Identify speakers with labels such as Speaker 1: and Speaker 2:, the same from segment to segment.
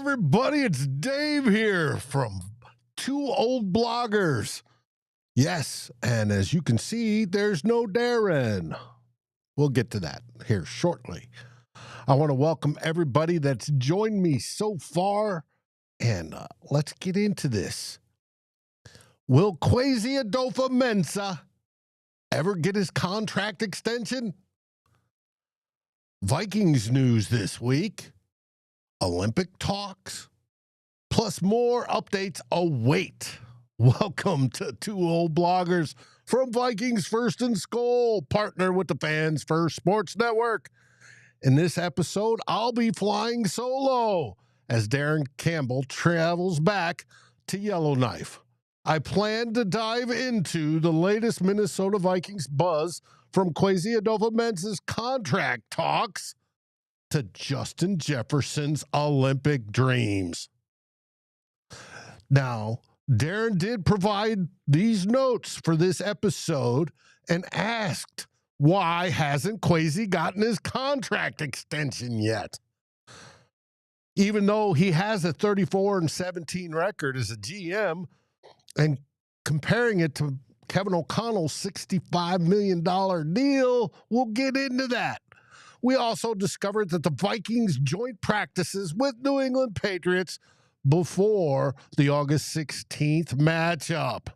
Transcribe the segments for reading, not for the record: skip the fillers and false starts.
Speaker 1: everybody, it's Dave here from Two Old Bloggers. Yes, and as you can see, there's no Darren. We'll get to that here shortly. I want to welcome everybody that's joined me so far, and let's get into this. Will Quesi Adofo-Mensah ever get his contract extension? Vikings news this week. Olympic talks, plus more updates await. Welcome to Two Old Bloggers from Vikings First and SKOL, partner with the Fans First Sports Network. In this episode, I'll be flying solo as Darren Campbell travels back to Yellowknife. I plan to dive into the latest Minnesota Vikings buzz from Quesi Adofo-Mensah's contract talks to Justin Jefferson's Olympic dreams. Now, Darren did provide these notes for this episode and asked, why hasn't Quesi gotten his contract extension yet? Even though he has a 34-17 record as a GM, and comparing it to Kevin O'Connell's $65 million deal, we'll get into that. We also discovered that the Vikings joint practices with New England Patriots before the August 16th matchup.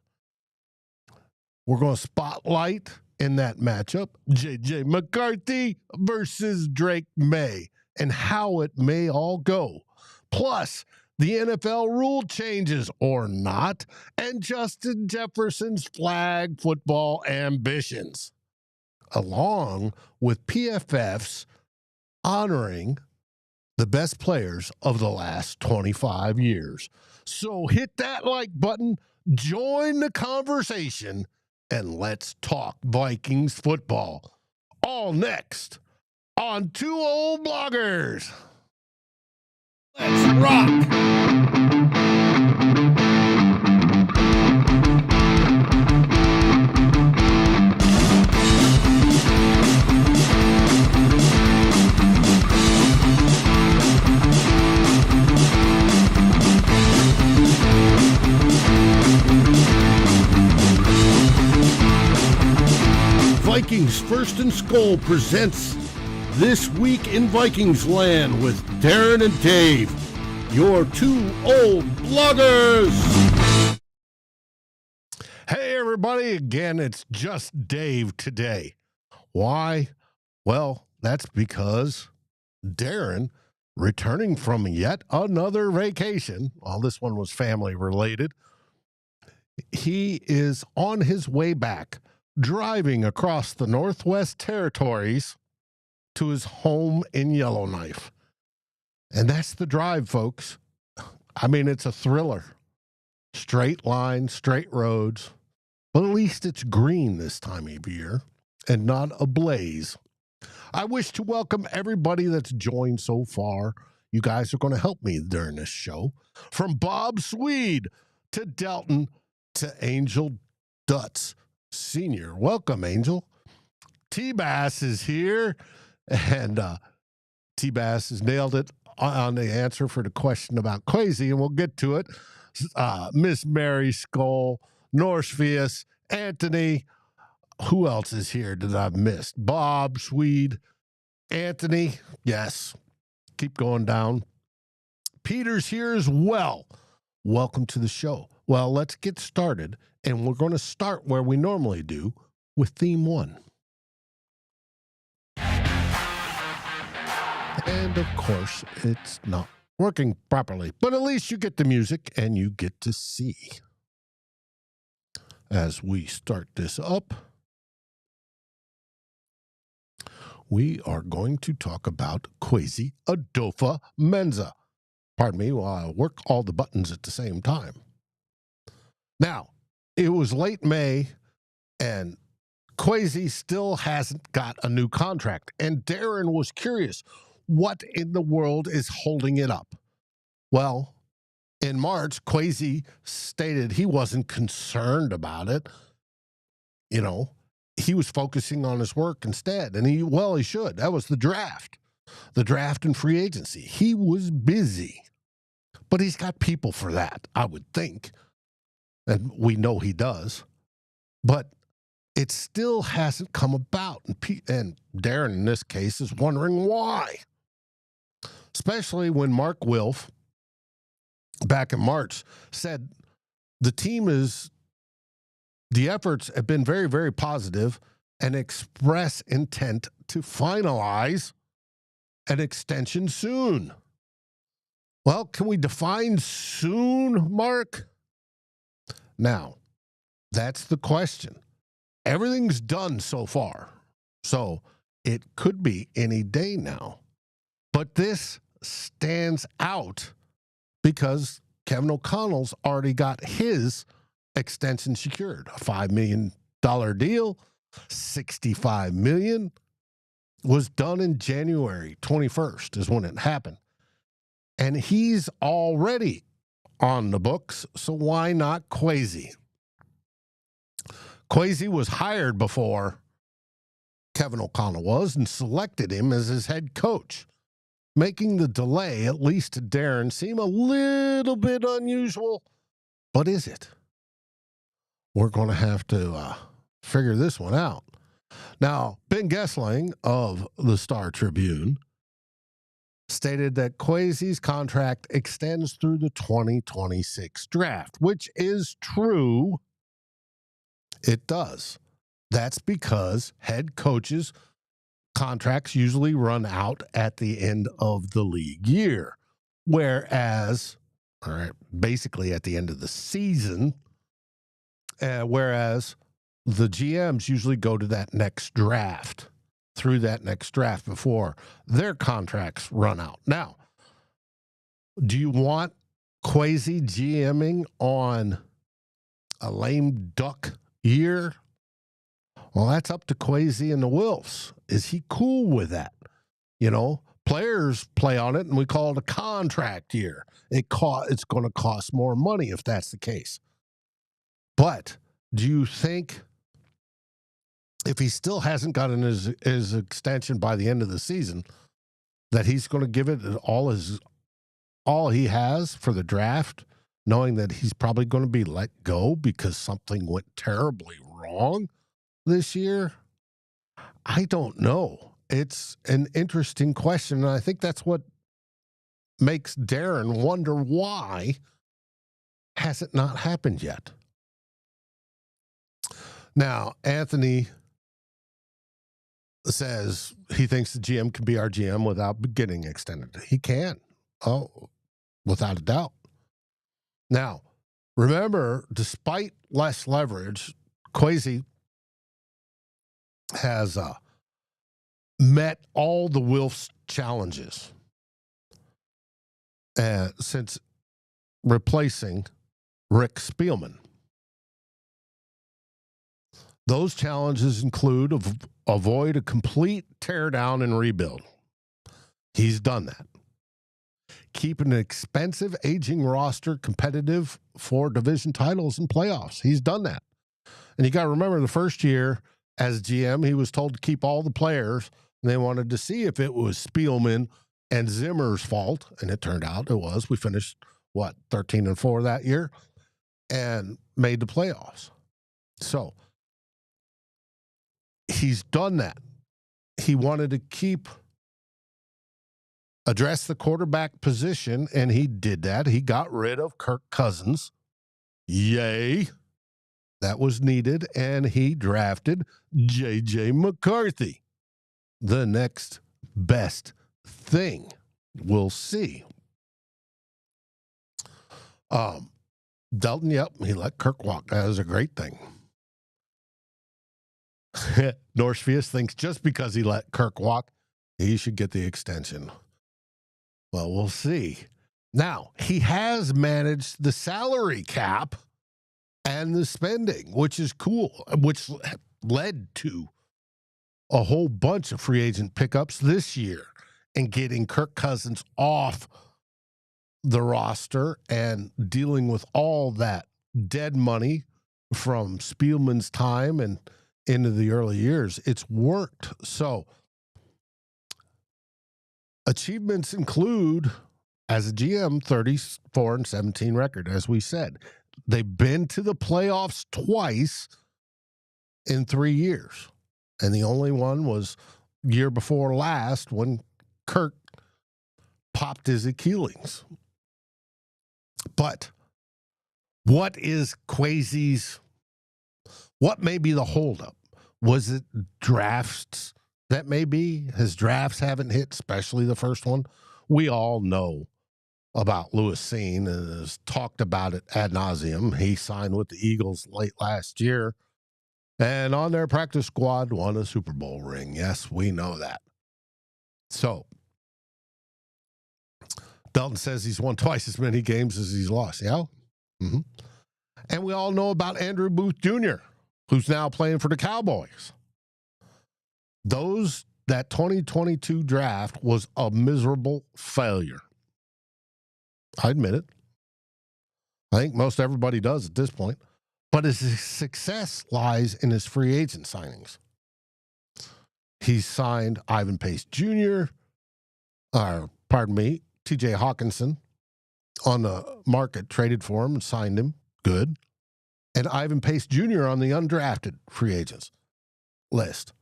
Speaker 1: We're going to spotlight in that matchup J.J. McCarthy versus Drake May and how it may all go. Plus, the NFL rule changes or not, and Justin Jefferson's flag football ambitions, along with PFF's honoring the best players of the last 25 years. So hit that like button, join the conversation, and let's talk Vikings football. All next on Two Old Bloggers. Let's rock! Vikings First and SKOL presents This Week in Vikings Land with Darren and Dave, your Two Old Bloggers. Hey everybody, again, it's just Dave today. Why? Well, that's because Darren, returning from yet another vacation, well, this one was family related, he is on his way back, driving across the Northwest Territories to his home in Yellowknife. And that's the drive, folks. I mean, it's a thriller. Straight lines, straight roads, but at least it's green this time of year and not ablaze. I wish to welcome everybody that's joined so far. You guys are going to help me during this show. From Bob Swede to Delton to Angel Dutz Sr. Welcome, Angel. T-Bass is here, and T-Bass has nailed it on the answer for the question about Quesi, and we'll get to it. Miss Mary SKOL, Norsevius, Anthony. Who else is here that I've missed? Bob, Swede, Anthony. Yes. Keep going down. Peter's here as well. Welcome to the show. Well, let's get started, and we're going to start where we normally do with theme one. And of course, it's not working properly, but at least you get the music and you get to see. As we start this up, we are going to talk about Quesi Adofo-Mensah. Pardon me while I work all the buttons at the same time. Now, it was late May, and Quesi still hasn't got a new contract. And Darren was curious, what in the world is holding it up? Well, in March, Quesi stated he wasn't concerned about it. You know, he was focusing on his work instead. And he should. That was the draft and free agency. He was busy. But he's got people for that, I would think. And we know he does. But it still hasn't come about. And Darren, in this case, is wondering why. Especially when Mark Wilf, back in March, said the efforts have been very, very positive and express intent to finalize an extension soon. Well, can we define soon, Mark? Now, that's the question. Everything's done so far, so it could be any day now. But this stands out because Kevin O'Connell's already got his extension secured. A $5 million deal, $65 million was done in January 21st is when it happened. And he's already on the books, so why not Quesi? Quesi was hired before Kevin O'Connell was and selected him as his head coach, making the delay, at least to Darren, seem a little bit unusual. But is it? We're going to have to figure this one out. Now, Ben Gessling of the Star Tribune stated that Quesi's contract extends through the 2026 draft, which is true. It does. That's because head coaches' contracts usually run out at the end of the league year, whereas, basically at the end of the season, whereas the GMs usually go to that next draft, through that next draft before their contracts run out. Now, do you want Quesi GMing on a lame duck year? Well, that's up to Quesi and the Wilfs. Is he cool with that? You know, players play on it, and we call it a contract year. It's going to cost more money if that's the case. But do you think if he still hasn't gotten his extension by the end of the season, that he's going to give it all he has for the draft, knowing that he's probably going to be let go because something went terribly wrong this year? I don't know. It's an interesting question, and I think that's what makes Darren wonder why has it not happened yet. Now, Anthony says he thinks the GM can be our GM without getting extended. He can. Oh, without a doubt. Now, remember, despite less leverage, Quesi has met all the Wilf's challenges since replacing Rick Spielman. Those challenges include avoid a complete teardown and rebuild. He's done that. Keep an expensive, aging roster competitive for division titles and playoffs. He's done that. And you got to remember, the first year as GM, he was told to keep all the players, and they wanted to see if it was Spielman and Zimmer's fault, and it turned out it was. We finished, 13-4 that year, and made the playoffs. So he's done that. He wanted to address the quarterback position, and he did that. He got rid of Kirk Cousins. Yay. That was needed, and he drafted J.J. McCarthy. The next best thing. We'll see. Dalton, yep, he let Kirk walk. That was a great thing. Norshfius thinks just because he let Kirk walk, he should get the extension. Well, we'll see. Now, he has managed the salary cap and the spending, which is cool, which led to a whole bunch of free agent pickups this year and getting Kirk Cousins off the roster and dealing with all that dead money from Spielman's time and into the early years. It's worked. So achievements include as a GM, 34-17 record, as we said. They've been to the playoffs twice in 3 years. And the only one was year before last when Kirk popped his Achilles. But what is Quesi's, what may be the holdup? Was it drafts that may be? His drafts haven't hit, especially the first one. We all know about Lewis Seen and has talked about it ad nauseum. He signed with the Eagles late last year and on their practice squad won a Super Bowl ring. Yes, we know that. So Dalton says he's won twice as many games as he's lost. Yeah. Mm-hmm. And we all know about Andrew Booth Jr., who's now playing for the Cowboys. That 2022 draft was a miserable failure. I admit it. I think most everybody does at this point. But his success lies in his free agent signings. He's signed Ivan Pace Jr., TJ Hawkinson on the market, traded for him and signed him. Good. And Ivan Pace Jr. on the undrafted free agents list.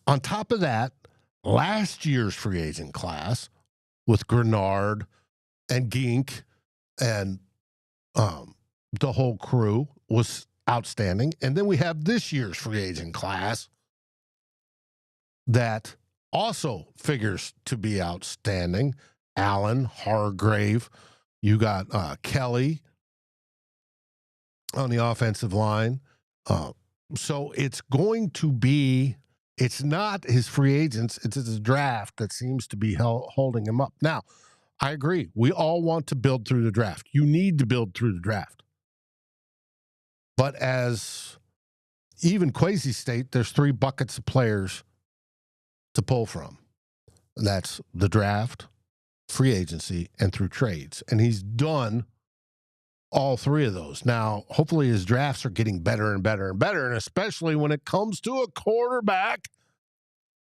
Speaker 1: On top of that, last year's free agent class with Grenard and Gink and the whole crew was outstanding. And then we have this year's free agent class that also figures to be outstanding. Allen, Hargrave, you got Kelly on the offensive line. So it's going to be, it's not his free agents, it's his draft that seems to be holding him up. Now, I agree. We all want to build through the draft. You need to build through the draft. But as even Quesi state, there's 3 buckets of players to pull from. And that's the draft, free agency, and through trades. And he's done all 3 of those. Now, hopefully his drafts are getting better and better and better, and especially when it comes to a quarterback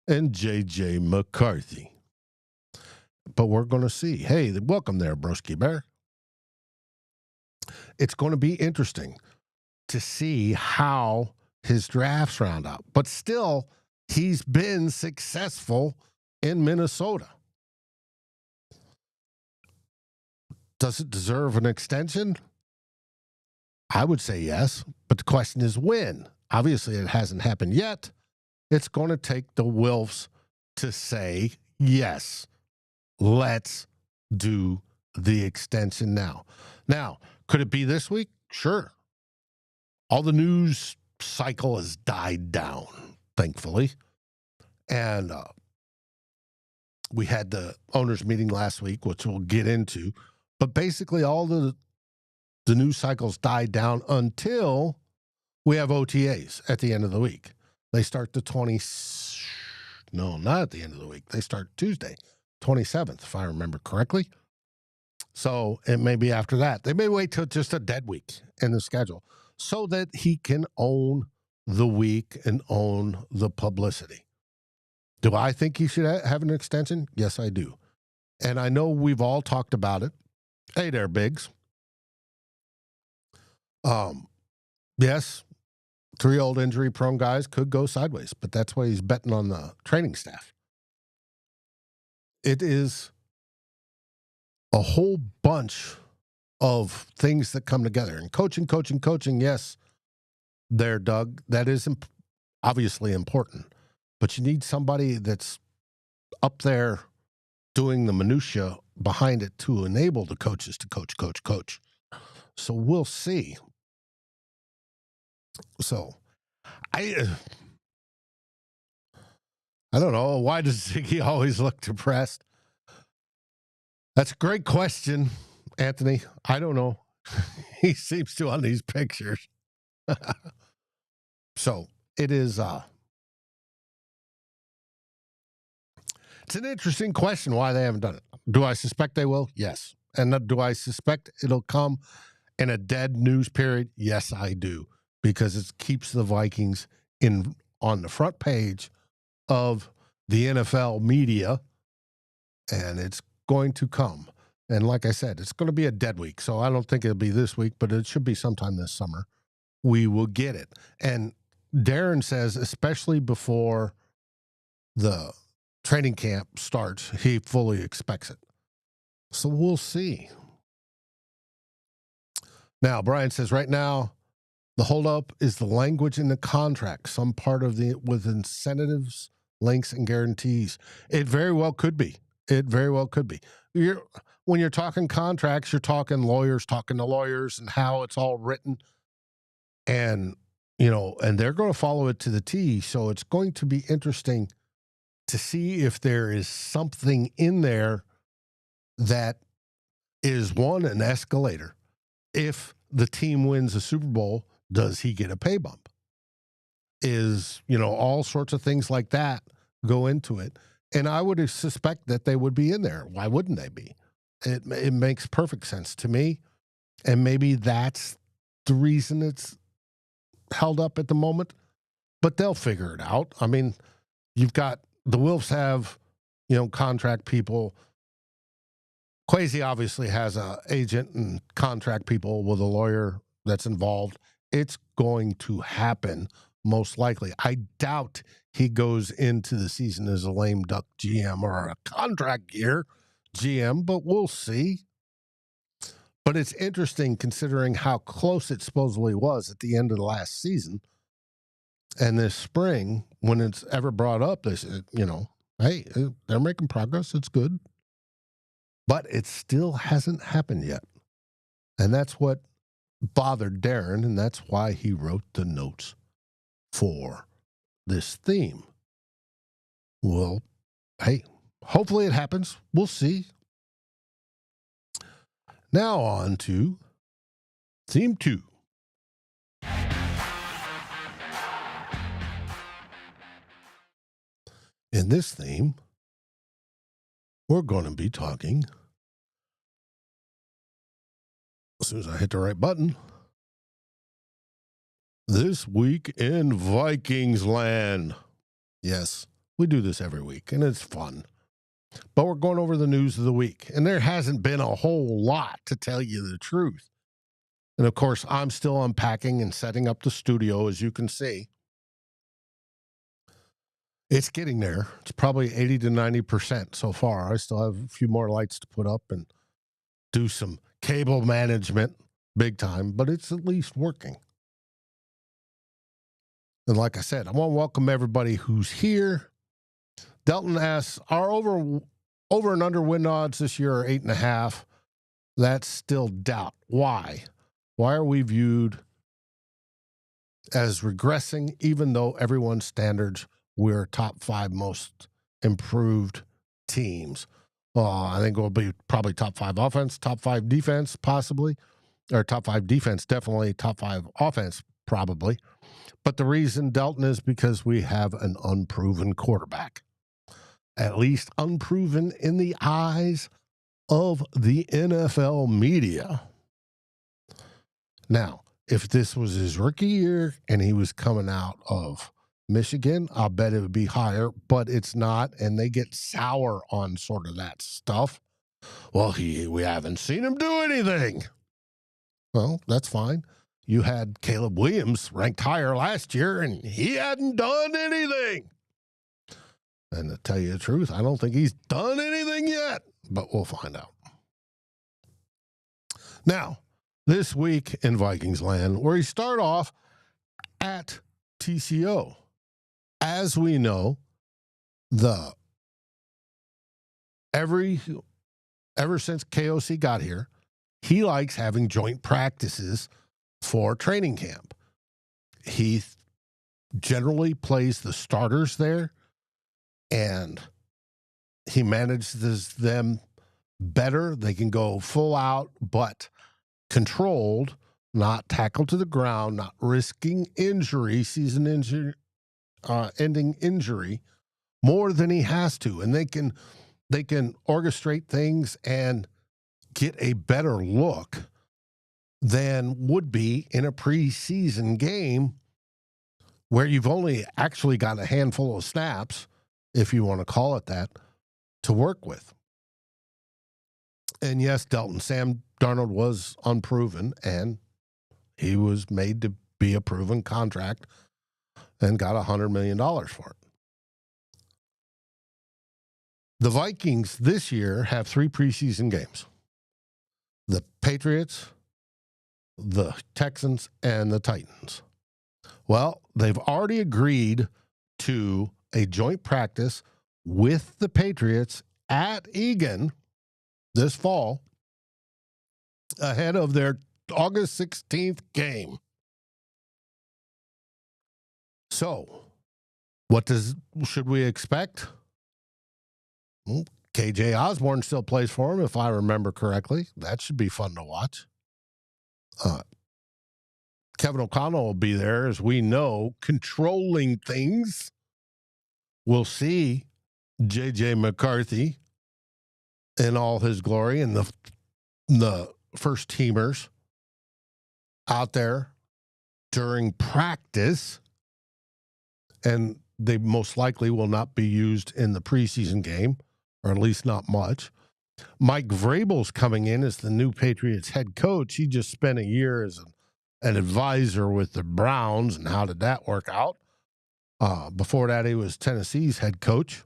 Speaker 1: and J.J. McCarthy. But we're going to see. Hey, welcome there, Broski Bear. It's going to be interesting to see how his drafts round out. But still, he's been successful in Minnesota. Does it deserve an extension? I would say yes, but the question is when. Obviously, it hasn't happened yet. It's going to take the Wilfs to say, yes, let's do the extension now. Now, could it be this week? Sure. All the news cycle has died down, thankfully. And we had the owners meeting last week, which we'll get into. But basically, all the news cycles died down until we have OTAs at the end of the week. They start not at the end of the week. They start Tuesday, 27th, if I remember correctly. So it may be after that. They may wait till just a dead week in the schedule so that he can own the week and own the publicity. Do I think he should have an extension? Yes, I do. And I know we've all talked about it. Hey there, Biggs. Yes, 3 old injury-prone guys could go sideways, but that's why he's betting on the training staff. It is a whole bunch of things that come together. And coaching, yes, there, Doug, that is obviously important. But you need somebody that's up there doing the minutia behind it to enable the coaches to coach. So we'll see. So I don't know. Why does Ziggy always look depressed? That's a great question, Anthony. I don't know. He seems to on these pictures. So it is it's an interesting question why they haven't done it. Do I suspect they will? Yes. And do I suspect it'll come in a dead news period? Yes, I do. Because it keeps the Vikings on the front page of the NFL media, and it's going to come. And like I said, it's going to be a dead week. So I don't think it'll be this week, but it should be sometime this summer. We will get it. And Darren says, especially before the training camp starts, he fully expects it. So we'll see. Now, Brian says right now, the holdup is the language in the contract, some part of the with incentives, links, and guarantees. It very well could be. It very well could be. When you're talking contracts, you're talking lawyers talking to lawyers and how it's all written. And, and they're going to follow it to the T. So it's going to be interesting to see if there is something in there that is, one, an escalator. If the team wins a Super Bowl, does he get a pay bump? Is, all sorts of things like that go into it. And I would suspect that they would be in there. Why wouldn't they be? It makes perfect sense to me. And maybe that's the reason it's held up at the moment. But they'll figure it out. I mean, you've got the Wilfs have, contract people. Quesi obviously has an agent and contract people with a lawyer that's involved. It's going to happen, most likely. I doubt he goes into the season as a lame duck GM or a contract year GM, but we'll see. But it's interesting considering how close it supposedly was at the end of the last season. And this spring, when it's ever brought up, they said, hey, they're making progress. It's good. But it still hasn't happened yet. And that's what bothered Darren, and that's why he wrote the notes for this theme. Well, hey, hopefully it happens. We'll see. Now on to theme 2. In this theme, we're going to be talking, as soon as I hit the right button, This Week in Vikings Land. Yes, we do this every week, and it's fun. But we're going over the news of the week, and there hasn't been a whole lot, to tell you the truth. And, of course, I'm still unpacking and setting up the studio, as you can see. It's getting there. It's probably 80 to 90% so far. I still have a few more lights to put up and do some cable management big time, but it's at least working. And like I said, I want to welcome everybody who's here. Delton asks, our over and under win odds this year are 8.5. That's still doubt. Why? Why are we viewed as regressing, even though everyone's standards, we're top 5 most improved teams? I think we'll be probably top 5 offense, top 5 defense, possibly, or top 5 defense, definitely top 5 offense, probably. But the reason, Delton, is because we have an unproven quarterback, at least unproven in the eyes of the NFL media. Now, if this was his rookie year and he was coming out of Michigan, I'll bet it would be higher, but it's not, and they get sour on sort of that stuff. Well, we haven't seen him do anything. Well, that's fine. You had Caleb Williams ranked higher last year, and he hadn't done anything. And to tell you the truth, I don't think he's done anything yet, but we'll find out. Now, this week in Vikings Land, where we start off at TCO. As we know, ever since KOC got here, he likes having joint practices for training camp. He generally plays the starters there, and he manages them better. They can go full out, but controlled, not tackled to the ground, not risking injury, season injury, ending injury, more than he has to. And they can orchestrate things and get a better look than would be in a preseason game where you've only actually got a handful of snaps, if you want to call it that, to work with. And yes, Delton, Sam Darnold was unproven, and he was made to be a proven contract and got $100 million for it. The Vikings this year have 3 preseason games. The Patriots, the Texans, and the Titans. Well, they've already agreed to a joint practice with the Patriots at Egan this fall ahead of their August 16th game. So, should we expect? Well, KJ Osborne still plays for him, if I remember correctly. That should be fun to watch. Kevin O'Connell will be there, as we know, controlling things. We'll see J.J. McCarthy in all his glory and the first teamers out there during practice. And they most likely will not be used in the preseason game, or at least not much. Mike Vrabel's coming in as the new Patriots head coach. He just spent a year as an advisor with the Browns, and how did that work out? Before that, he was Tennessee's head coach.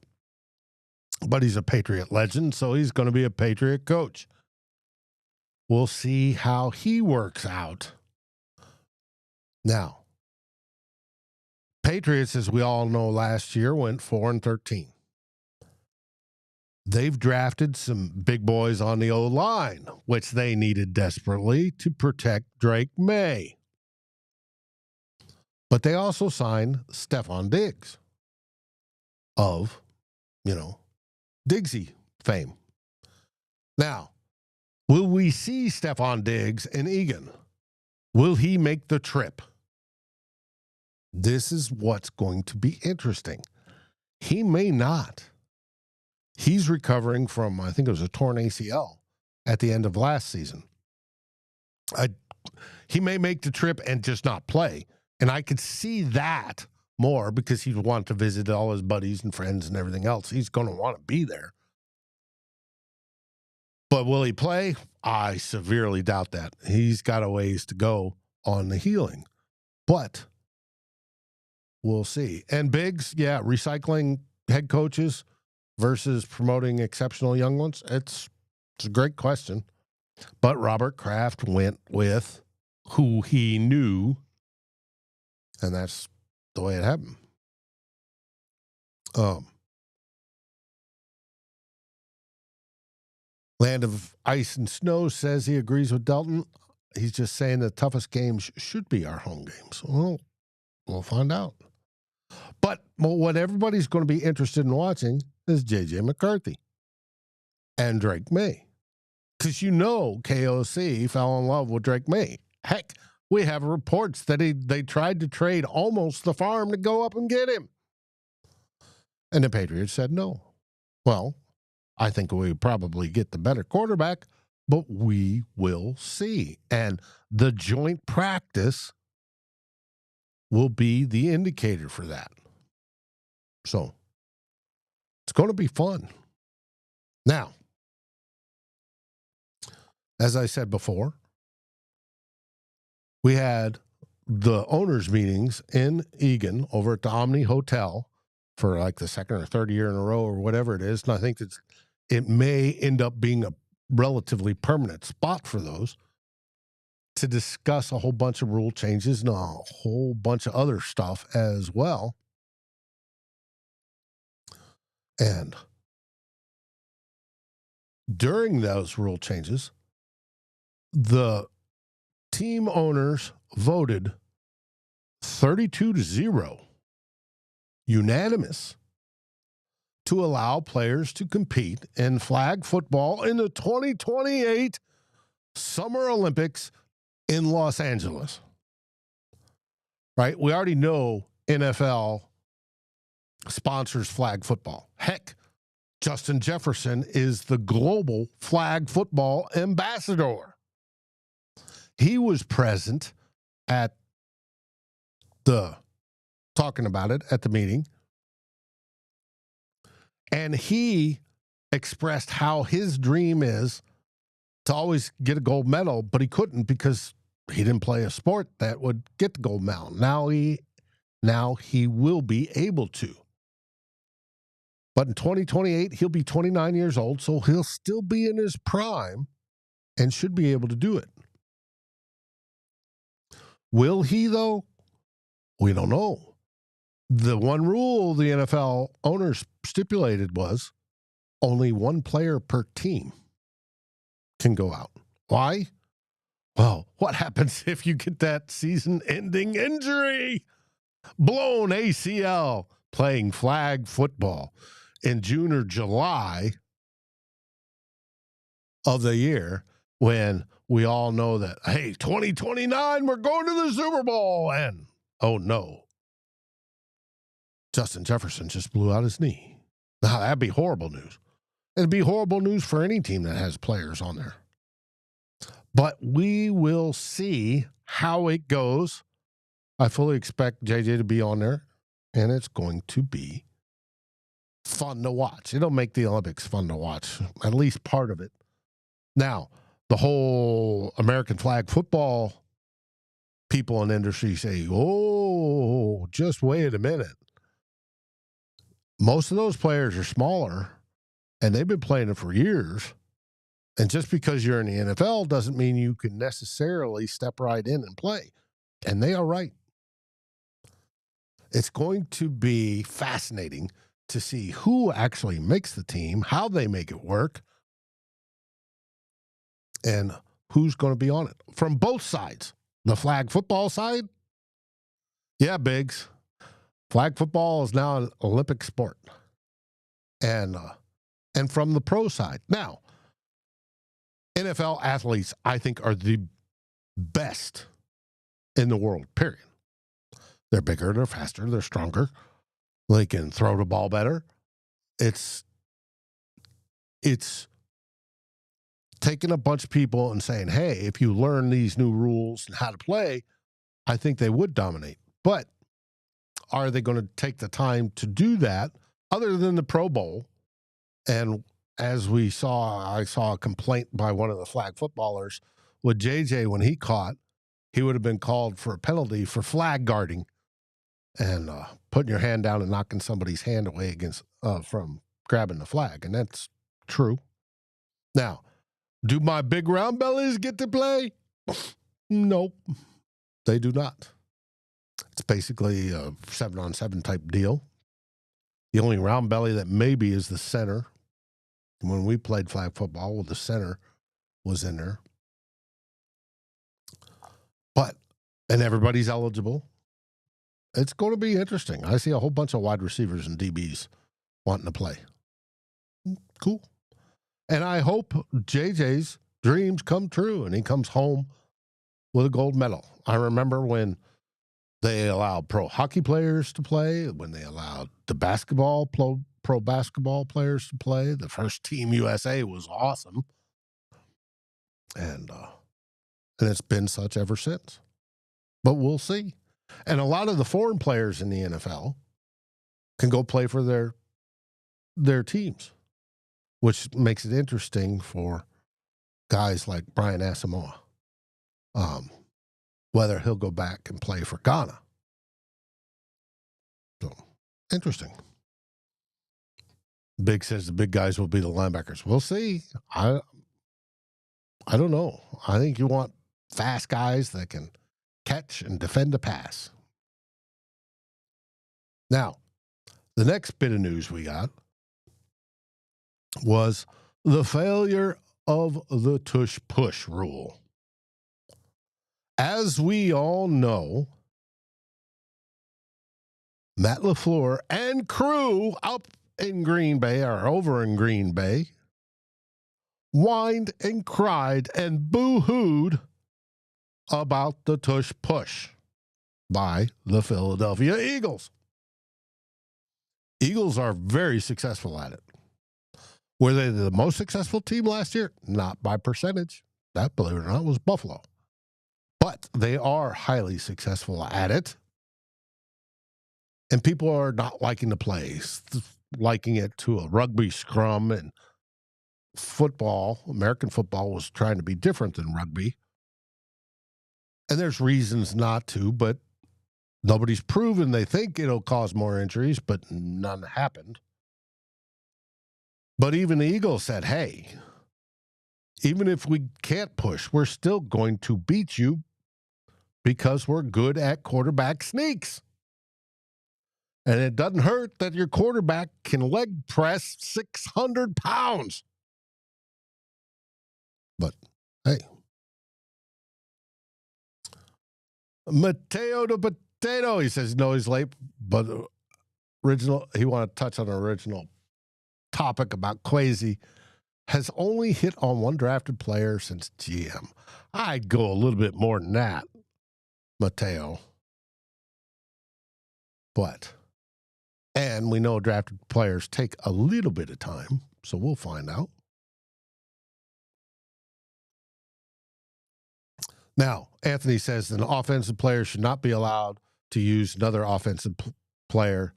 Speaker 1: But he's a Patriot legend, so he's going to be a Patriot coach. We'll see how he works out. Now, Patriots, as we all know, last year went 4-13. They've drafted some big boys on the O-line, which they needed desperately to protect Drake May. But they also signed Stefon Diggs of, Diggsy fame. Now, will we see Stefon Diggs in Egan? Will he make the trip? This is what's going to be interesting. He may not. He's recovering from, I think it was a torn ACL at the end of last season. He may make the trip and just not play. And I could see that more because he'd want to visit all his buddies and friends and everything else. He's going to want to be there. But will he play? I severely doubt that. He's got a ways to go on the healing. But we'll see. And Biggs, recycling head coaches versus promoting exceptional young ones. It's a great question. But Robert Kraft went with who he knew, and that's the way it happened. Land of Ice and Snow says he agrees with Delton. He's just saying the toughest games should be our home games. Well, we'll find out. But what everybody's going to be interested in watching is J.J. McCarthy and Drake May. Because KOC fell in love with Drake May. Heck, we have reports that they tried to trade almost the farm to go up and get him. And the Patriots said no. Well, I think we probably get the better quarterback, but we will see. And the joint practice will be the indicator for that. So it's going to be fun. Now, as I said before, we had the owners' meetings in Egan over at the Omni Hotel for like the second or third year in a row or whatever it is. And I think it may end up being a relatively permanent spot for those to discuss a whole bunch of rule changes and a whole bunch of other stuff as well. And during those rule changes, the team owners voted 32-0, unanimous, to allow players to compete in flag football in the 2028 Summer Olympics in Los Angeles. Right? We already know NFL sponsors flag football. Heck, Justin Jefferson is the global flag football ambassador. He was present at talking about it at the meeting. And he expressed how his dream is to always get a gold medal, but he couldn't because he didn't play a sport that would get the gold medal. Now he will be able to. But in 2028, he'll be 29 years old, so he'll still be in his prime and should be able to do it. Will he, though? We don't know. The one rule the NFL owners stipulated was only one player per team can go out. Why? Well, what happens if you get that season-ending injury? Blown ACL playing flag football in June or July of the year when we all know that, hey, 2029, we're going to the Super Bowl. And, oh, no, Justin Jefferson just blew out his knee. Now, that'd be horrible news. It'd be horrible news for any team that has players on there. But we will see how it goes. I fully expect JJ to be on there, and it's going to be fun to watch. It'll make the Olympics fun to watch, at least part of it. Now, the whole American flag football people in the industry say, oh, just wait a minute. Most of those players are smaller, and they've been playing it for years. And just because you're in the NFL doesn't mean you can necessarily step right in and play. And they are right. It's going to be fascinating to see who actually makes the team, how they make it work, and who's going to be on it from both sides. The flag football side, yeah, Biggs. Flag football is now an Olympic sport. And from the pro side. Now, NFL athletes, I think, are the best in the world, period. They're bigger, they're faster, they're stronger. They can throw the ball better. It's taking a bunch of people and saying, hey, if you learn these new rules and how to play, I think they would dominate. But are they going to take the time to do that other than the Pro Bowl? And as I saw a complaint by one of the flag footballers with JJ when he caught, he would have been called for a penalty for flag guarding and putting your hand down and knocking somebody's hand away against from grabbing the flag. And that's true. Now, do my big round bellies get to play? Nope, they do not. It's basically a 7-on-7 type deal. The only round belly that maybe is the center. When we played flag football, well, the center was in there. And everybody's eligible. It's going to be interesting. I see a whole bunch of wide receivers and DBs wanting to play. Cool. And I hope JJ's dreams come true and he comes home with a gold medal. I remember when they allowed pro hockey players to play, when they allowed the pro basketball players to play. The first Team USA was awesome. And it's been such ever since. But we'll see. And a lot of the foreign players in the NFL can go play for their teams, which makes it interesting for guys like Brian Asamoah, whether he'll go back and play for Ghana. So, interesting. Big says the big guys will be the linebackers. We'll see. I don't know. I think you want fast guys that can catch and defend the pass. Now, the next bit of news we got was the failure of the Tush push rule. As we all know, Matt LaFleur and crew up in Green Bay, or over in Green Bay, whined and cried and boo-hooed about the Tush push by the Philadelphia Eagles. Eagles are very successful at it. Were they the most successful team last year? Not by percentage. That, believe it or not, was Buffalo. But they are highly successful at it. And people are not liking the plays, liking it to a rugby scrum and football, American football, was trying to be different than rugby. And there's reasons not to, but nobody's proven. They think it'll cause more injuries, but none happened. But even the Eagles said, hey, even if we can't push, we're still going to beat you because we're good at quarterback sneaks. And it doesn't hurt that your quarterback can leg press 600 pounds. But, hey. Mateo the Potato, he says, no, he's late, but he wanted to touch on an original topic about Quesi. Has only hit on one drafted player since GM. I'd go a little bit more than that, Mateo. And we know drafted players take a little bit of time, so we'll find out. Now, Anthony says an offensive player should not be allowed to use another offensive player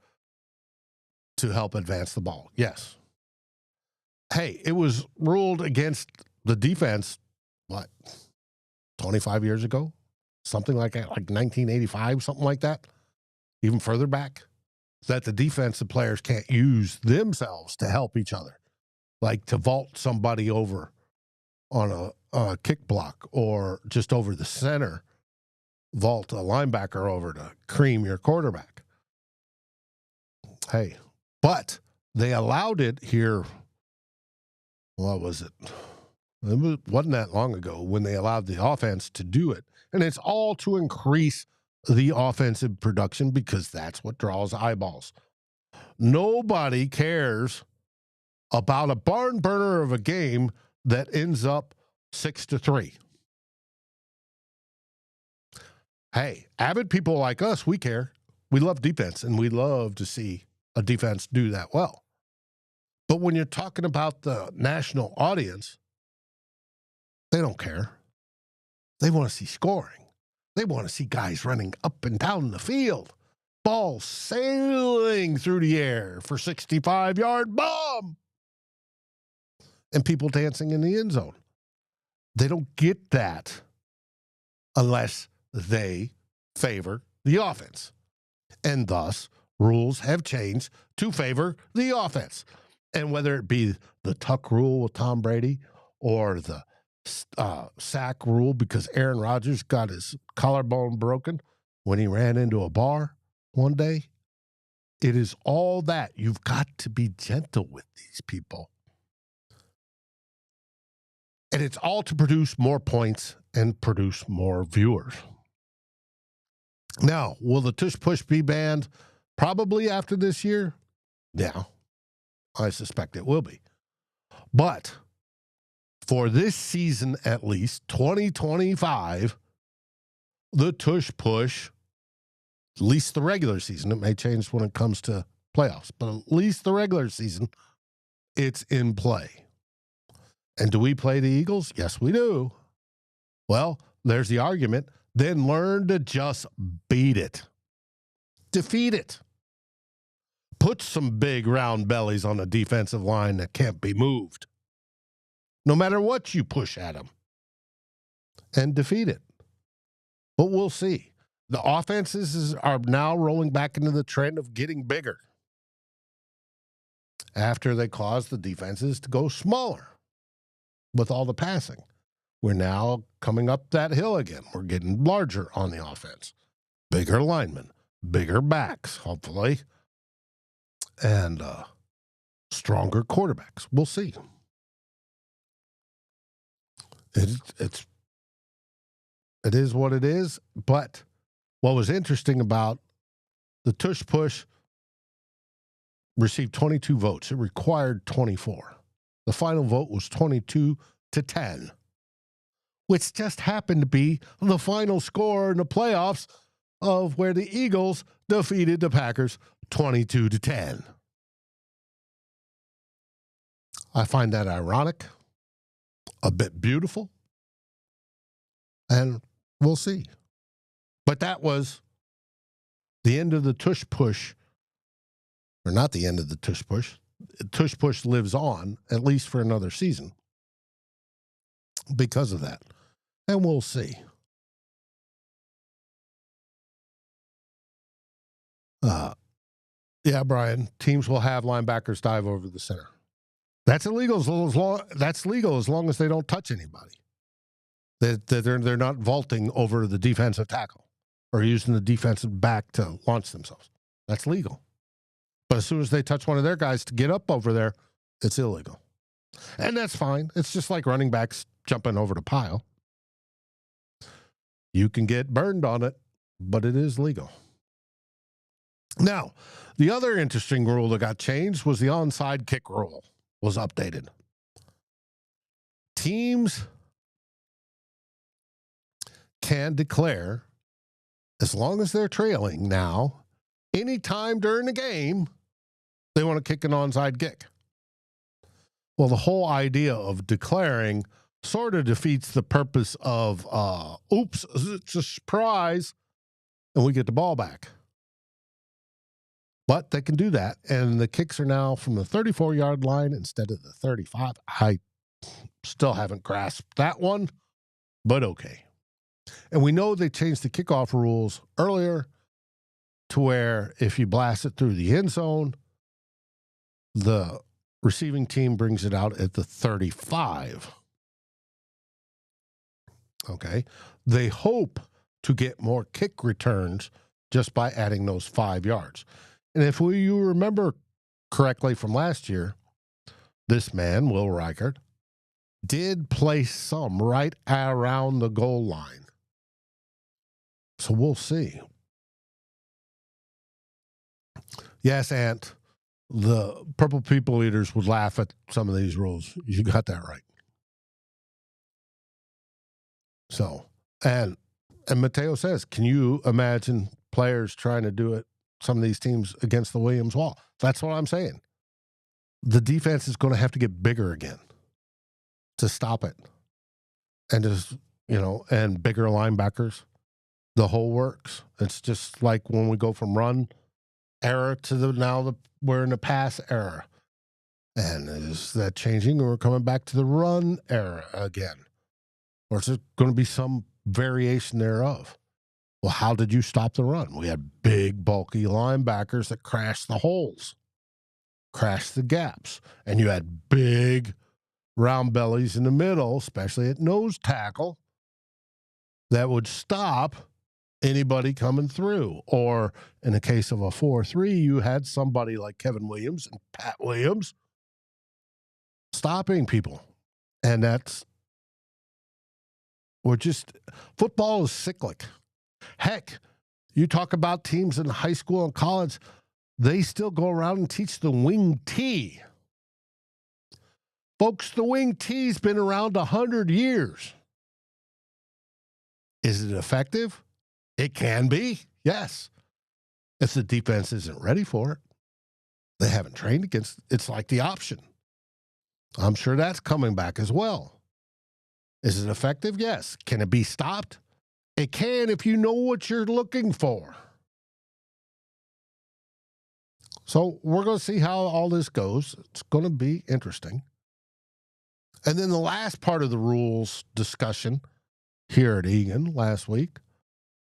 Speaker 1: to help advance the ball. Yes. Hey, it was ruled against the defense, 25 years ago? Something like that, like 1985, something like that. Even further back, that the defensive players can't use themselves to help each other, like to vault somebody over on a kick block or just over the center, vault a linebacker over to cream your quarterback. Hey, but they allowed it here. What was it? It wasn't that long ago when they allowed the offense to do it. And it's all to increase the offensive production because that's what draws eyeballs. Nobody cares about a barn burner of a game that ends up 6-3. Hey, avid people like us, we care. We love defense, and we love to see a defense do that well. But when you're talking about the national audience, they don't care. They want to see scoring. They want to see guys running up and down the field, balls sailing through the air for 65-yard bomb, and people dancing in the end zone. They don't get that unless they favor the offense. And thus, rules have changed to favor the offense. And whether it be the tuck rule with Tom Brady or the sack rule because Aaron Rodgers got his collarbone broken when he ran into a bar one day, it is all that. You've got to be gentle with these people. And it's all to produce more points and produce more viewers. Now, will the tush push be banned probably after this year? Yeah, I suspect it will be. But for this season, at least 2025, the tush push, at least the regular season, it may change when it comes to playoffs, but at least the regular season, it's in play. And do we play the Eagles? Yes, we do. Well, there's the argument. Then learn to just beat it. Defeat it. Put some big round bellies on the defensive line that can't be moved, no matter what you push at them, and defeat it. But we'll see. The offenses are now rolling back into the trend of getting bigger after they caused the defenses to go smaller with all the passing. We're now coming up that hill again. We're getting larger on the offense. Bigger linemen, bigger backs, hopefully, and stronger quarterbacks. We'll see. It is what it is. But what was interesting about the tush push received 22 votes. It required 24. The final vote was 22-10, which just happened to be the final score in the playoffs of where the Eagles defeated the Packers 22-10. I find that ironic, a bit beautiful, and we'll see. But that was the end of the tush push, or not the end of the tush push, Tush Push lives on, at least for another season, because of that. And we'll see. Yeah, Brian, teams will have linebackers dive over the center. That's illegal that's legal as long as they don't touch anybody. They're not vaulting over the defensive tackle or using the defensive back to launch themselves. That's legal. But as soon as they touch one of their guys to get up over there, it's illegal. And that's fine. It's just like running backs jumping over the pile. You can get burned on it, but it is legal. Now, the other interesting rule that got changed was the onside kick rule was updated. Teams can declare, as long as they're trailing now, anytime during the game, they want to kick an onside kick. Well, the whole idea of declaring sort of defeats the purpose of, oops, it's a surprise, and we get the ball back. But they can do that, and the kicks are now from the 34-yard line instead of the 35. I still haven't grasped that one, but okay. And we know they changed the kickoff rules earlier to where if you blast it through the end zone, the receiving team brings it out at the 35. Okay. They hope to get more kick returns just by adding those 5 yards. And if you remember correctly from last year, this man, Will Reichert, did place some right around the goal line. So we'll see. Yes, Ant, the Purple People Eaters would laugh at some of these rules. You got that right. So, and Mateo says, can you imagine players trying to do it, some of these teams against the Williams wall? That's what I'm saying. The defense is going to have to get bigger again to stop it. And just, and bigger linebackers. The whole works. It's just like when we go from run era to we're in the pass era. And is that changing, or we're coming back to the run era again? Or is it going to be some variation thereof? Well, how did you stop the run? We had big, bulky linebackers that crashed the holes, crashed the gaps. And you had big round bellies in the middle, especially at nose tackle, that would stop anybody coming through. Or in the case of a 4-3, you had somebody like Kevin Williams and Pat Williams stopping people. And football is cyclic. Heck, you talk about teams in high school and college, they still go around and teach the wing T. Folks, the wing T's been around 100 years. Is it effective? It can be, yes. If the defense isn't ready for it, they haven't trained against it. It's like the option. I'm sure that's coming back as well. Is it effective? Yes. Can it be stopped? It can if you know what you're looking for. So we're going to see how all this goes. It's going to be interesting. And then the last part of the rules discussion here at Egan last week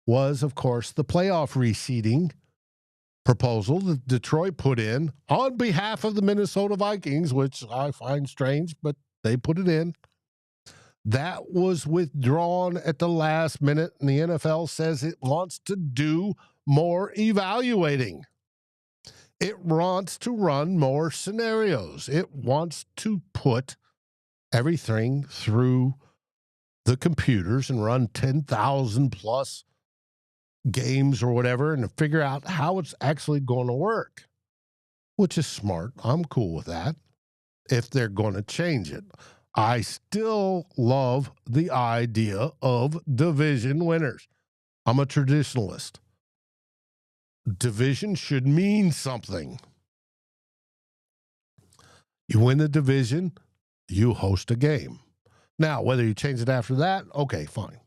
Speaker 1: was, of course, the playoff reseeding proposal that Detroit put in on behalf of the Minnesota Vikings, which I find strange, but they put it in. That was withdrawn at the last minute, and the NFL says it wants to do more evaluating. It wants to run more scenarios. It wants to put everything through the computers and run 10,000 plus games or whatever and to figure out how it's actually going to work, which is smart. I'm cool with that if they're going to change it. I still love the idea of division winners. I'm a traditionalist. Division should mean something. You win the division, you host a game. Now, whether you change it after that, okay, fine.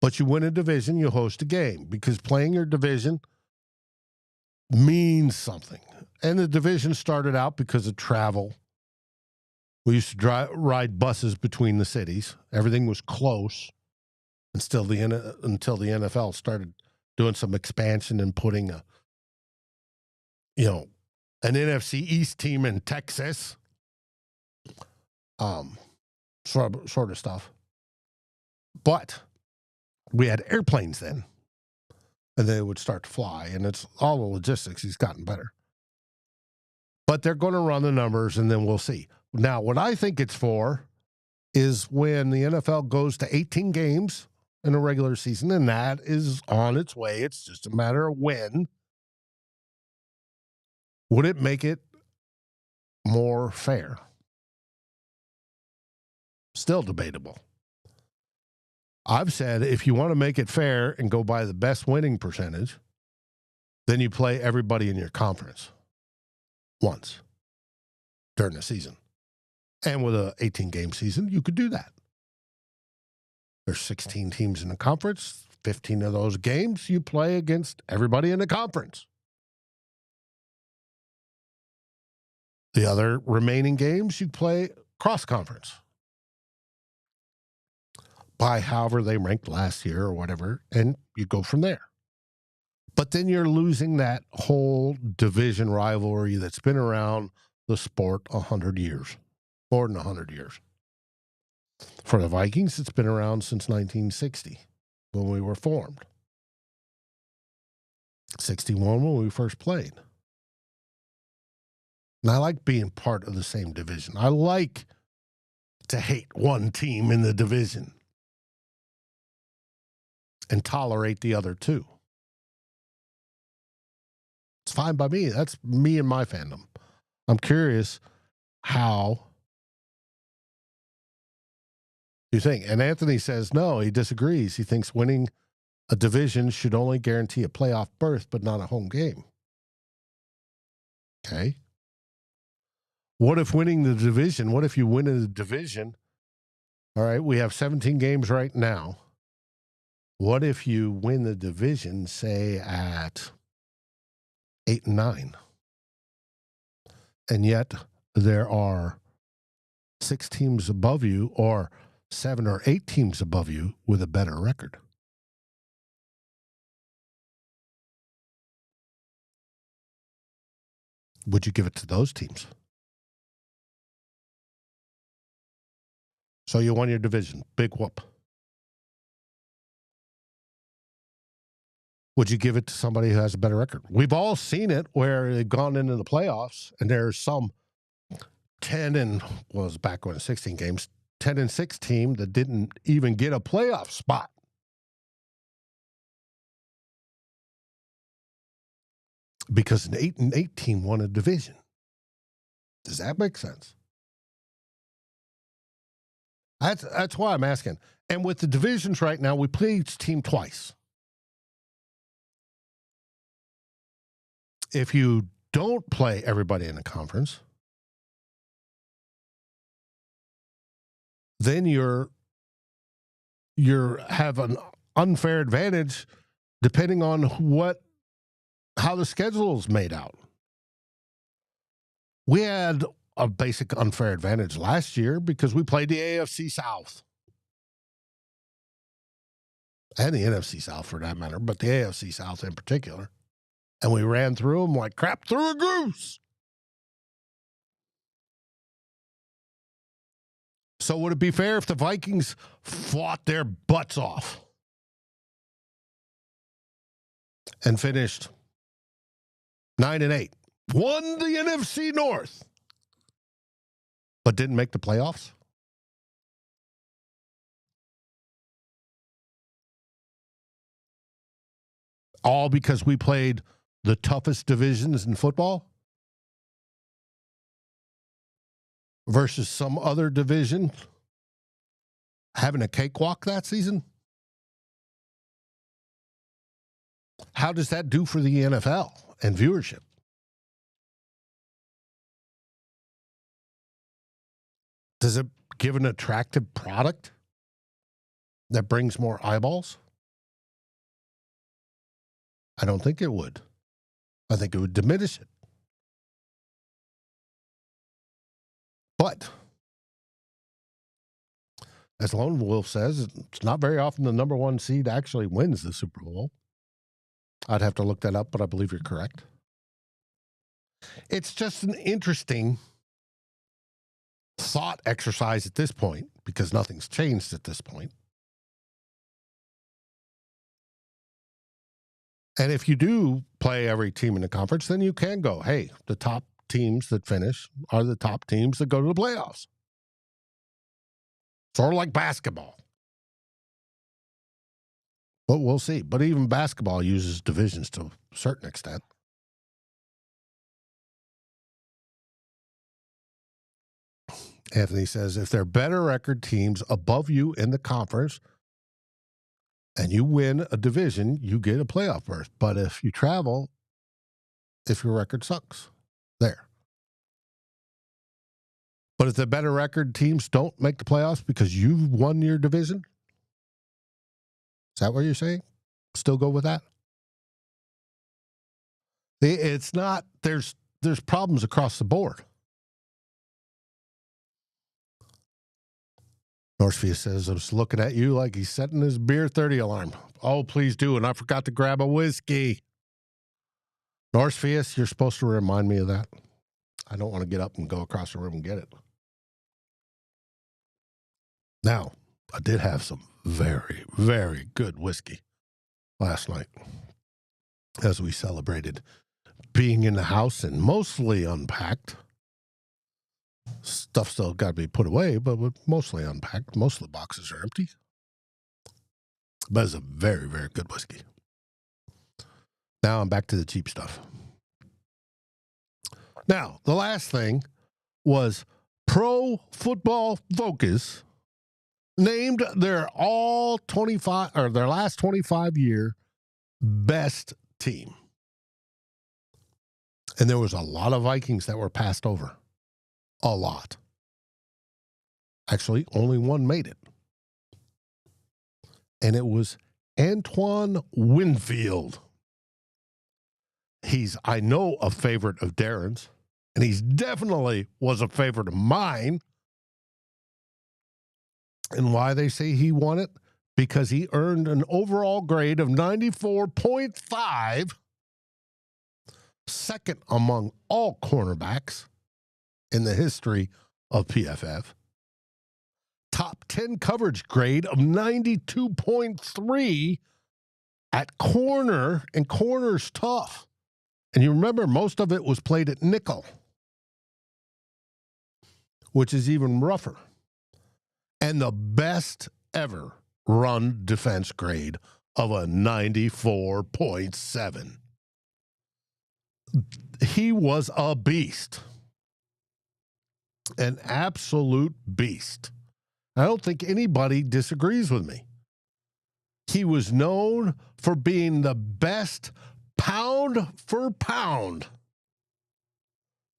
Speaker 1: But you win a division, you host a game, because playing your division means something. And the division started out because of travel. We used to ride buses between the cities. Everything was close until the NFL started doing some expansion and putting an NFC East team in Texas, sort of stuff. But we had airplanes then, and they would start to fly, and it's all the logistics has gotten better. But they're going to run the numbers, and then we'll see. Now, what I think it's for is when the NFL goes to 18 games in a regular season, and that is on its way. It's just a matter of when. Would it make it more fair? Still debatable. I've said if you want to make it fair and go by the best winning percentage, then you play everybody in your conference once during the season. And with an 18-game season, you could do that. There's 16 teams in the conference. 15 of those games, you play against everybody in the conference. The other remaining games, you play cross-conference by however they ranked last year or whatever, and you go from there. But then you're losing that whole division rivalry that's been around the sport 100 years, more than 100 years. For the Vikings, it's been around since 1960 when we were formed. 61 when we first played. And I like being part of the same division. I like to hate one team in the division and tolerate the other two. It's fine by me. That's me and my fandom. I'm curious how you think. And Anthony says, no, he disagrees. He thinks winning a division should only guarantee a playoff berth, but not a home game. Okay. What if winning the division? What if you win in the division? All right, we have 17 games right now. What if you win the division, say, at 8-9? And yet there are 6 teams above you or 7 or 8 teams above you with a better record. Would you give it to those teams? So you won your division. Big whoop. Would you give it to somebody who has a better record? We've all seen it where they've gone into the playoffs and there's some 10 and, well, it was back when 16 games, 10-6 team that didn't even get a playoff spot. Because an 8-8 team won a division. Does that make sense? That's why I'm asking. And with the divisions right now, we play each team twice. If you don't play everybody in the conference, then you have an unfair advantage depending on how the schedule is made out. We had a basic unfair advantage last year because we played the AFC South. And the NFC South for that matter, but the AFC South in particular. And we ran through them like crap through a goose. So would it be fair if the Vikings fought their butts off and finished 9-8, won the NFC North, but didn't make the playoffs? All because we played the toughest divisions in football versus some other division having a cakewalk that season? How does that do for the NFL and viewership? Does it give an attractive product that brings more eyeballs? I don't think it would. I think it would diminish it. But as Lone Wolf says, it's not very often the number one seed actually wins the Super Bowl. I'd have to look that up, but I believe you're correct. It's just an interesting thought exercise at this point because nothing's changed at this point. And if you do play every team in the conference, then you can go, hey, the top teams that finish are the top teams that go to the playoffs. Sort of like basketball. But we'll see. But even basketball uses divisions to a certain extent. Anthony says, if they're better record teams above you in the conference and you win a division, you get a playoff berth. But if you travel, if your record sucks, there. But if the better record teams don't make the playoffs because you've won your division, is that what you're saying? Still go with that? It's not, there's problems across the board. Northfield says, I was looking at you like he's setting his beer 30 alarm. Oh, please do. And I forgot to grab a whiskey. Northfield, you're supposed to remind me of that. I don't want to get up and go across the room and get it. Now, I did have some very, very good whiskey last night as we celebrated being in the house and mostly unpacked. Stuff still got to be put away, but mostly unpacked. Most of the boxes are empty. But it's a very, very good whiskey. Now I'm back to the cheap stuff. Now, the last thing was Pro Football Focus named their last 25 year best team. And there was a lot of Vikings that were passed over. A lot. Actually, only one made it. And it was Antoine Winfield. He's, I know, a favorite of Darren's, and he's definitely was a favorite of mine. And why they say he won it? Because he earned an overall grade of 94.5, second among all cornerbacks in the history of PFF. Top 10 coverage grade of 92.3 at corner, and corner's tough. And you remember most of it was played at nickel, which is even rougher. And the best ever run defense grade of a 94.7. He was a beast. An absolute beast. I don't think anybody disagrees with me. He was known for being the best pound for pound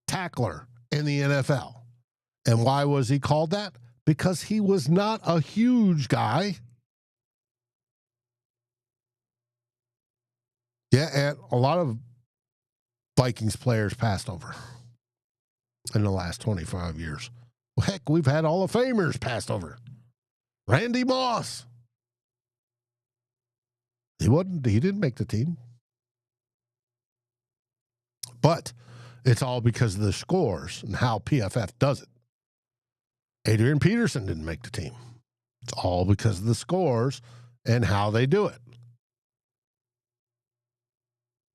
Speaker 1: tackler in the NFL. And why was he called that? Because he was not a huge guy. Yeah, and a lot of Vikings players passed over in the last 25 years. Well, heck, we've had Hall of Famers passed over. Randy Moss. He didn't make the team. But it's all because of the scores and how PFF does it. Adrian Peterson didn't make the team. It's all because of the scores and how they do it.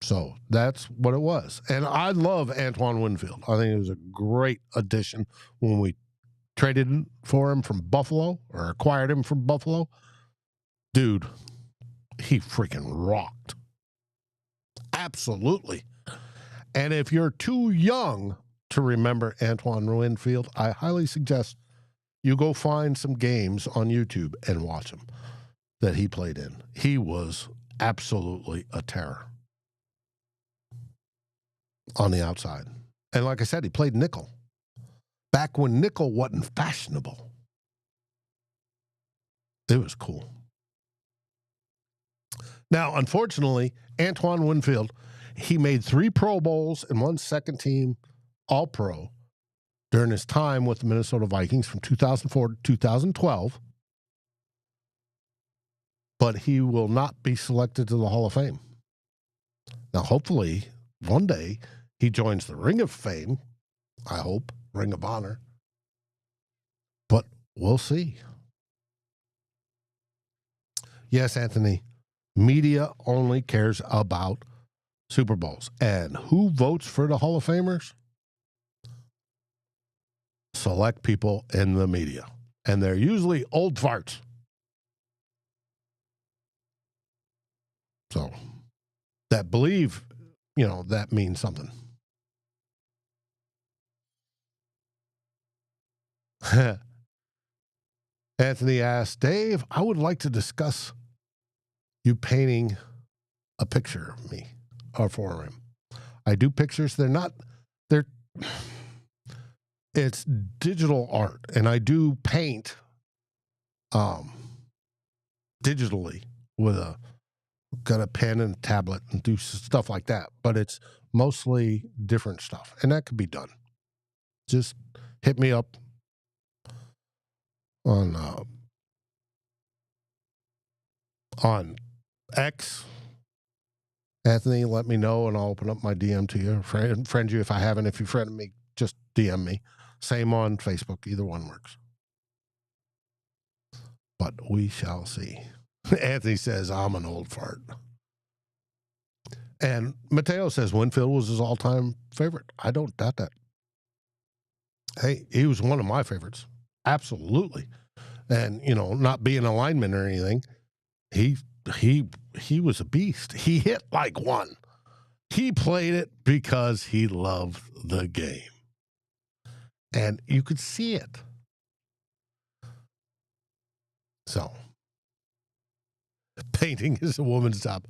Speaker 1: So that's what it was. And I love Antoine Winfield. I think it was a great addition when we traded for him from Buffalo or acquired him from Buffalo. Dude, he freaking rocked. Absolutely. And if you're too young to remember Antoine Winfield, I highly suggest you go find some games on YouTube and watch them that he played in. He was absolutely a terror on the outside. And like I said, he played nickel. Back when nickel wasn't fashionable. It was cool. Now, unfortunately, Antoine Winfield, he made 3 Pro Bowls and 1 second team All-Pro. during his time with the Minnesota Vikings from 2004 to 2012, but he will not be selected to the Hall of Fame. Now, hopefully, one day he joins the Ring of Fame. I hope, Ring of Honor. But we'll see. Yes, Anthony, media only cares about Super Bowls. And who votes for the Hall of Famers? Select people in the media. And they're usually old farts. So, that believe, that means something. Anthony asked, Dave, I would like to discuss you painting a picture of me or for him. I do pictures. It's digital art, and I do paint digitally with got a pen and a tablet and do stuff like that, but it's mostly different stuff, and that could be done. Just hit me up on X, Anthony. Let me know, and I'll open up my DM to you. Friend you if I haven't. If you friend me, just DM me. Same on Facebook. Either one works. But we shall see. Anthony says, I'm an old fart. And Mateo says Winfield was his all-time favorite. I don't doubt that. Hey, he was one of my favorites. Absolutely. And, not being a lineman or anything, he was a beast. He hit like one. He played it because he loved the game. And you could see it. So, painting is a woman's job.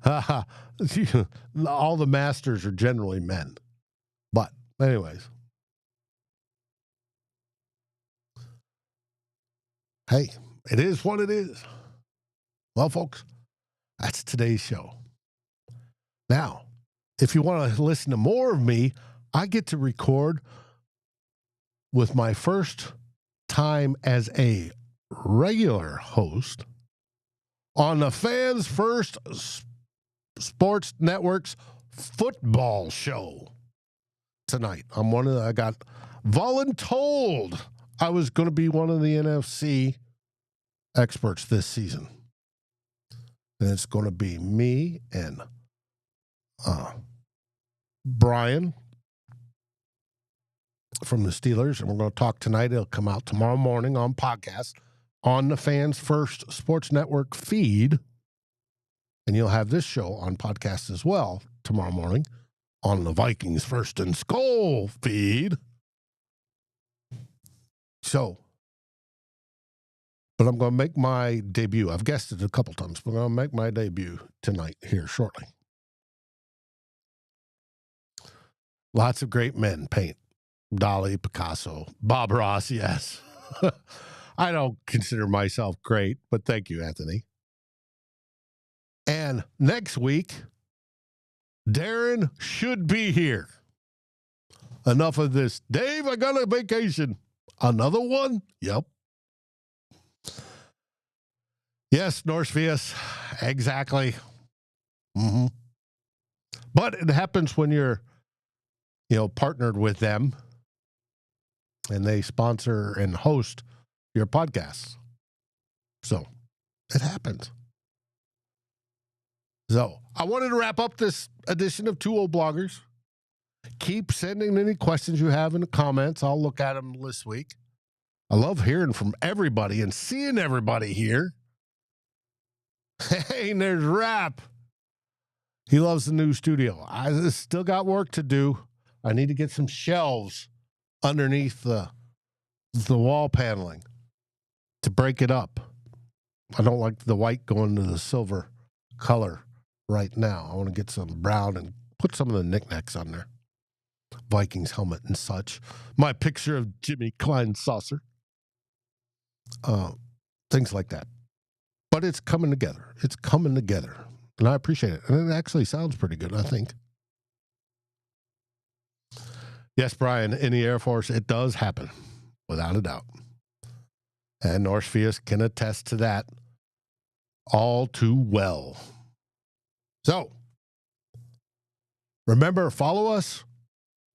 Speaker 1: All the masters are generally men. But, anyways. Hey, it is what it is. Well, folks, that's today's show. Now, if you want to listen to more of me, I get to record with my first time as a regular host on the Fans First Sports Network's football show tonight. I got voluntold I was going to be one of the NFC experts this season. And it's going to be me and Brian from the Steelers, and we're going to talk tonight. It'll come out tomorrow morning on podcast on the Fans First Sports Network feed, and you'll have this show on podcast as well tomorrow morning on the Vikings First and SKOL feed. So, but I'm going to make my debut. I've guested a couple times, but I'm going to make my debut tonight here shortly. Lots of great men paint. Dali, Picasso, Bob Ross, yes. I don't consider myself great, but thank you, Anthony. And next week, Darren should be here. Enough of this. Dave, I got a vacation. Another one? Yep. Yes, Norsevius. Exactly. Mm-hmm. But it happens when you're, partnered with them and they sponsor and host your podcasts. So it happens. So I wanted to wrap up this edition of Two Old Bloggers. Keep sending any questions you have in the comments. I'll look at them this week. I love hearing from everybody and seeing everybody here. Hey, and there's Rap. He loves the new studio. I still got work to do. I need to get some shelves underneath the wall paneling to break it up. I don't like the white going to the silver color right now. I want to get some brown and put some of the knickknacks on there. Vikings helmet and such. My picture of Jimmy Klein saucer. Things like that. But it's coming together. It's coming together. And I appreciate it. And it actually sounds pretty good, I think. Yes, Brian, in the Air Force, it does happen, without a doubt. And Orpheus can attest to that all too well. So, remember, follow us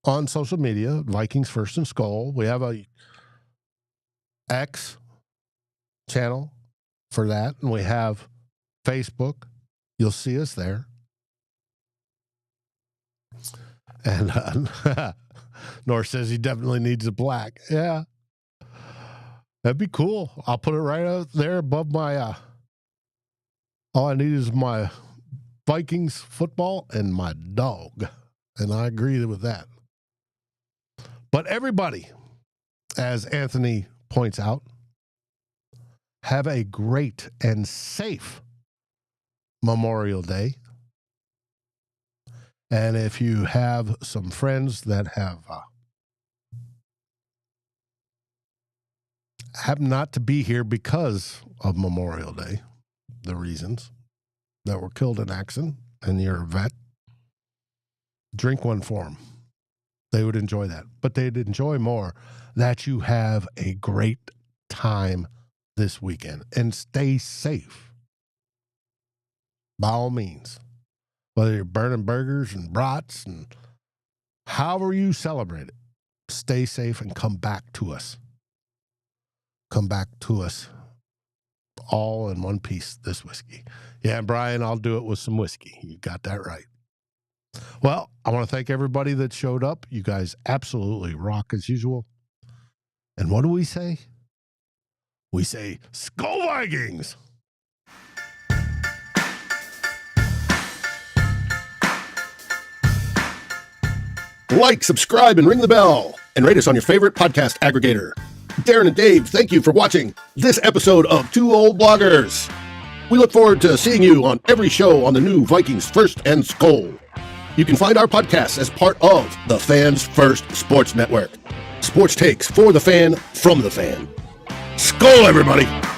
Speaker 1: on social media, Vikings First and SKOL. We have a X channel for that, and we have Facebook. You'll see us there. And North says he definitely needs a plaque. Yeah. That'd be cool. I'll put it right out there above my, all I need is my Vikings football and my dog. And I agree with that. But everybody, as Anthony points out, have a great and safe Memorial Day. And if you have some friends that have not to be here because of Memorial Day, the reasons that were killed in action, and you're a vet, drink one for them. They would enjoy that. But they'd enjoy more that you have a great time this weekend and stay safe. By all means. Whether you're burning burgers and brats and however you celebrate it, stay safe and come back to us. Come back to us all in one piece, this whiskey. Yeah, and Brian, I'll do it with some whiskey. You got that right. Well, I want to thank everybody that showed up. You guys absolutely rock as usual. And what do we say? We say, SKOL Vikings!
Speaker 2: Like, subscribe, and ring the bell, and rate us on your favorite podcast aggregator. Darren and Dave, thank you for watching this episode of Two Old Bloggers. We look forward to seeing you on every show on the new Vikings First and SKOL. You can find our podcasts as part of the Fans First Sports Network. Sports takes for the fan, from the fan. SKOL, everybody!